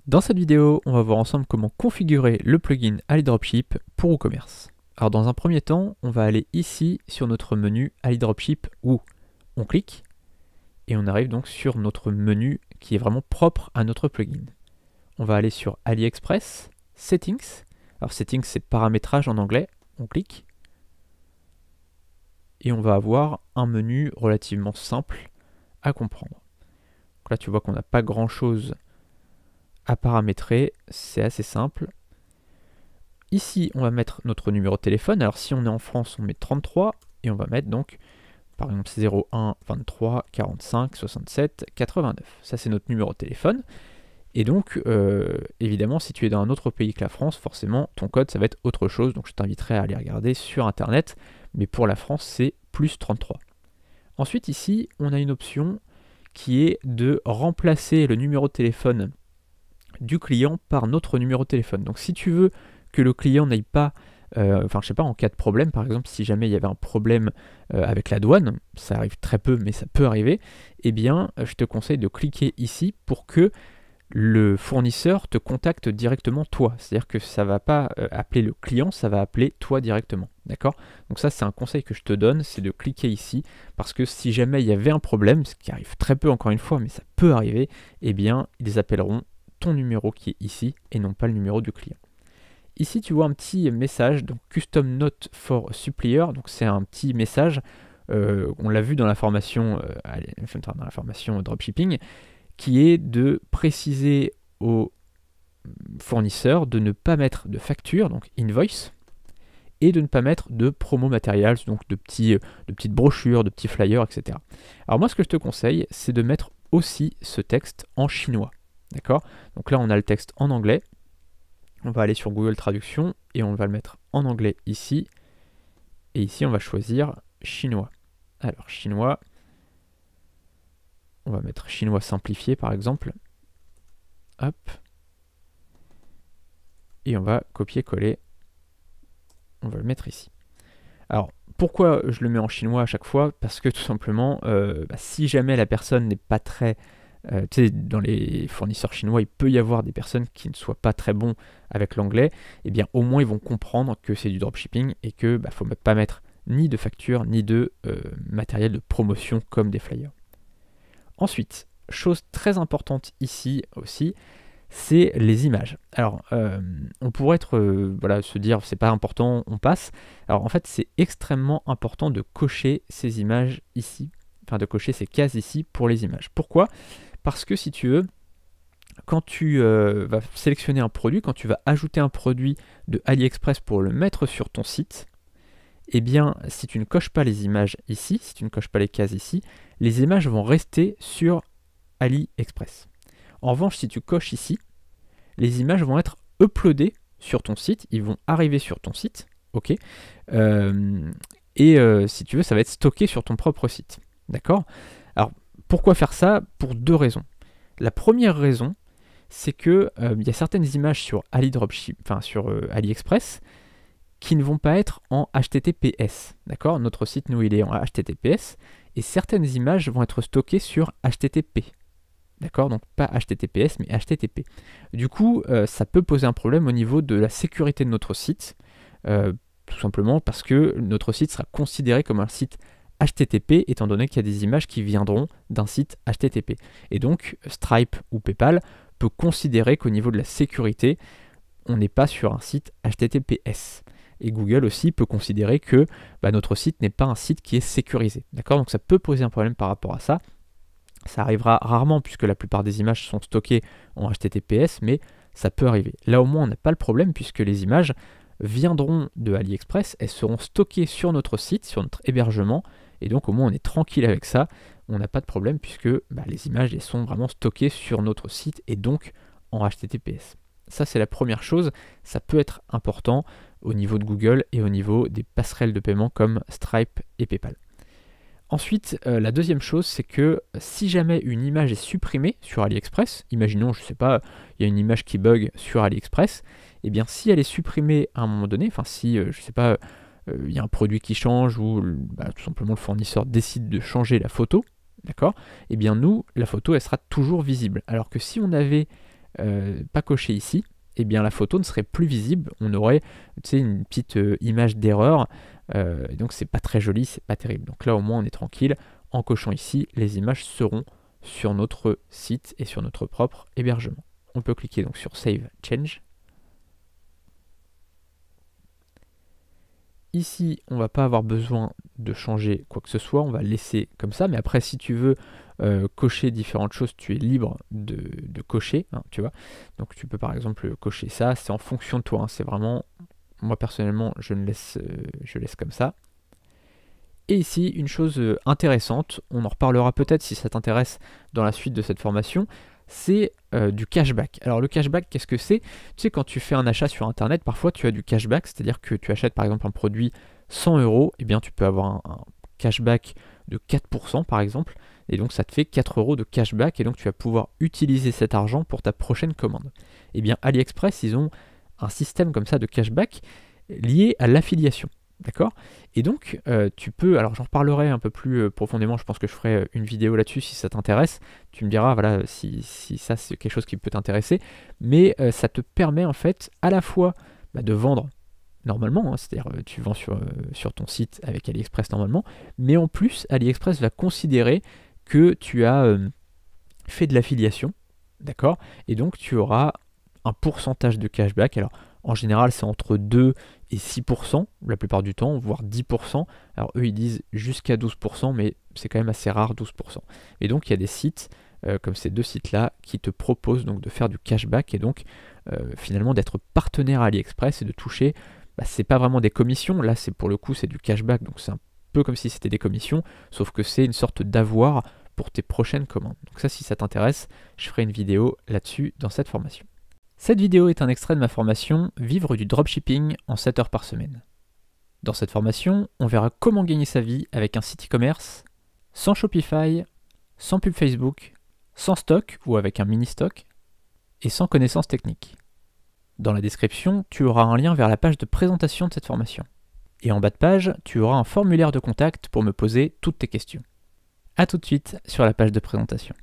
Dans cette vidéo, on va voir ensemble comment configurer le plugin AliDropship pour WooCommerce. Alors dans un premier temps, on va aller ici sur notre menu AliDropship où on clique et on arrive donc sur notre menu qui est vraiment propre à notre plugin. On va aller sur AliExpress, Settings. Alors Settings c'est paramétrage en anglais, on clique et on va avoir un menu relativement simple à comprendre. Donc là tu vois qu'on n'a pas grand chose à paramétrer, c'est assez simple. Ici, on va mettre notre numéro de téléphone. Alors si on est en France, on met 33 et on va mettre donc par exemple 01 23 45 67 89. Ça c'est notre numéro de téléphone. Et donc évidemment, si tu es dans un autre pays que la France, forcément ton code ça va être autre chose. Donc je t'inviterai à aller regarder sur internet. Mais pour la France, c'est plus 33. Ensuite ici, on a une option qui est de remplacer le numéro de téléphone du client par notre numéro de téléphone. Donc si tu veux que le client n'aille pas, je sais pas, en cas de problème, par exemple, si jamais il y avait un problème avec la douane, ça arrive très peu, mais ça peut arriver, eh bien, je te conseille de cliquer ici pour que le fournisseur te contacte directement toi. C'est-à-dire que ça ne va pas appeler le client, ça va appeler toi directement. D'accord? Donc ça, c'est un conseil que je te donne, c'est de cliquer ici, parce que si jamais il y avait un problème, ce qui arrive très peu encore une fois, mais ça peut arriver, eh bien, ils appelleront ton numéro qui est ici et non pas le numéro du client. Ici tu vois un petit message, donc Custom Note for Supplier, donc c'est un petit message, on l'a vu dans la formation, dropshipping, qui est de préciser aux fournisseurs de ne pas mettre de facture, donc invoice, et de ne pas mettre de promo materials, donc de petites brochures, de petits flyers, etc. Alors moi ce que je te conseille, c'est de mettre aussi ce texte en chinois. D'accord? Donc là, on a le texte en anglais. On va aller sur Google Traduction et on va le mettre en anglais ici. Et ici, on va choisir chinois. Alors, chinois. On va mettre chinois simplifié, par exemple. Hop. Et on va copier-coller. On va le mettre ici. Alors, pourquoi je le mets en chinois à chaque fois? Parce que tout simplement, si jamais la personne n'est pas très... dans les fournisseurs chinois, il peut y avoir des personnes qui ne soient pas très bons avec l'anglais, et bien au moins ils vont comprendre que c'est du dropshipping et que faut pas mettre ni de facture ni de matériel de promotion comme des flyers. Ensuite, chose très importante ici aussi, c'est les images. Alors, on pourrait se dire c'est pas important, on passe. Alors en fait, c'est extrêmement important de cocher ces images ici, enfin de cocher ces cases ici pour les images. Pourquoi ? Parce que si tu veux, quand tu vas sélectionner un produit, quand tu vas ajouter un produit de AliExpress pour le mettre sur ton site, eh bien, si tu ne coches pas les images ici, si tu ne coches pas les cases ici, les images vont rester sur AliExpress. En revanche, si tu coches ici, les images vont être uploadées sur ton site, ils vont arriver sur ton site, ok, si tu veux, ça va être stocké sur ton propre site, d'accord? Alors, pourquoi faire ça? Pour deux raisons. La première raison, c'est que y a certaines images sur AliExpress qui ne vont pas être en HTTPS. D'accord? Notre site, nous, il est en HTTPS et certaines images vont être stockées sur HTTP. D'accord? Donc pas HTTPS mais HTTP. Du coup, ça peut poser un problème au niveau de la sécurité de notre site, tout simplement parce que notre site sera considéré comme un site HTTP étant donné qu'il y a des images qui viendront d'un site HTTP. Et donc Stripe ou PayPal peut considérer qu'au niveau de la sécurité, on n'est pas sur un site HTTPS. Et Google aussi peut considérer que notre site n'est pas un site qui est sécurisé. D'accord? Donc ça peut poser un problème par rapport à ça. Ça arrivera rarement puisque la plupart des images sont stockées en HTTPS, mais ça peut arriver. Là au moins on n'a pas le problème puisque les images viendront de AliExpress, elles seront stockées sur notre site, sur notre hébergement, et donc au moins on est tranquille avec ça, on n'a pas de problème puisque les images elles sont vraiment stockées sur notre site et donc en HTTPS. Ça c'est la première chose, ça peut être important au niveau de Google et au niveau des passerelles de paiement comme Stripe et PayPal. Ensuite, la deuxième chose, c'est que si jamais une image est supprimée sur AliExpress, imaginons, je sais pas, il y a une image qui bug sur AliExpress, et bien si elle est supprimée à un moment donné, enfin si, je sais pas, il y a un produit qui change ou tout simplement le fournisseur décide de changer la photo, d'accord? Et bien nous, la photo, elle sera toujours visible. Alors que si on avait pas coché ici, eh bien la photo ne serait plus visible, on aurait une petite image d'erreur, donc c'est pas très joli, c'est pas terrible. Donc là au moins on est tranquille, en cochant ici, les images seront sur notre site et sur notre propre hébergement. On peut cliquer donc sur Save Change. Ici, on ne va pas avoir besoin de changer quoi que ce soit, on va laisser comme ça, mais après si tu veux cocher différentes choses, tu es libre de cocher, hein, tu vois. Donc tu peux par exemple cocher ça, c'est en fonction de toi, hein, c'est vraiment, moi personnellement, je laisse comme ça. Et ici, une chose intéressante, on en reparlera peut-être si ça t'intéresse dans la suite de cette formation, c'est du cashback. Alors le cashback, qu'est-ce que c'est? Tu sais, quand tu fais un achat sur internet, parfois tu as du cashback, c'est-à-dire que tu achètes par exemple un produit 100 €, et bien tu peux avoir un cashback de 4% par exemple, et donc ça te fait 4 € de cashback, et donc tu vas pouvoir utiliser cet argent pour ta prochaine commande. Et bien AliExpress, ils ont un système comme ça de cashback lié à l'affiliation. D'accord? Et donc, tu peux, alors j'en reparlerai un peu plus profondément, je pense que je ferai une vidéo là-dessus si ça t'intéresse. Tu me diras, voilà, si ça c'est quelque chose qui peut t'intéresser. Mais ça te permet en fait à la fois de vendre normalement, hein, c'est-à-dire tu vends sur ton site avec AliExpress normalement, mais en plus, AliExpress va considérer que tu as fait de l'affiliation, d'accord? Et donc, tu auras un pourcentage de cashback. Alors, en général, c'est entre 2 et 6% la plupart du temps, voire 10%. Alors eux, ils disent jusqu'à 12%, mais c'est quand même assez rare, 12%. Et donc, il y a des sites, comme ces deux sites-là, qui te proposent donc de faire du cashback et donc finalement d'être partenaire à AliExpress et de toucher, c'est pas vraiment des commissions, là, c'est pour le coup, c'est du cashback, donc c'est un peu comme si c'était des commissions, sauf que c'est une sorte d'avoir pour tes prochaines commandes. Donc ça, si ça t'intéresse, je ferai une vidéo là-dessus dans cette formation. Cette vidéo est un extrait de ma formation « Vivre du dropshipping en 7 heures par semaine ». Dans cette formation, on verra comment gagner sa vie avec un site e-commerce, sans Shopify, sans pub Facebook, sans stock ou avec un mini-stock, et sans connaissances techniques. Dans la description, tu auras un lien vers la page de présentation de cette formation. Et en bas de page, tu auras un formulaire de contact pour me poser toutes tes questions. A tout de suite sur la page de présentation.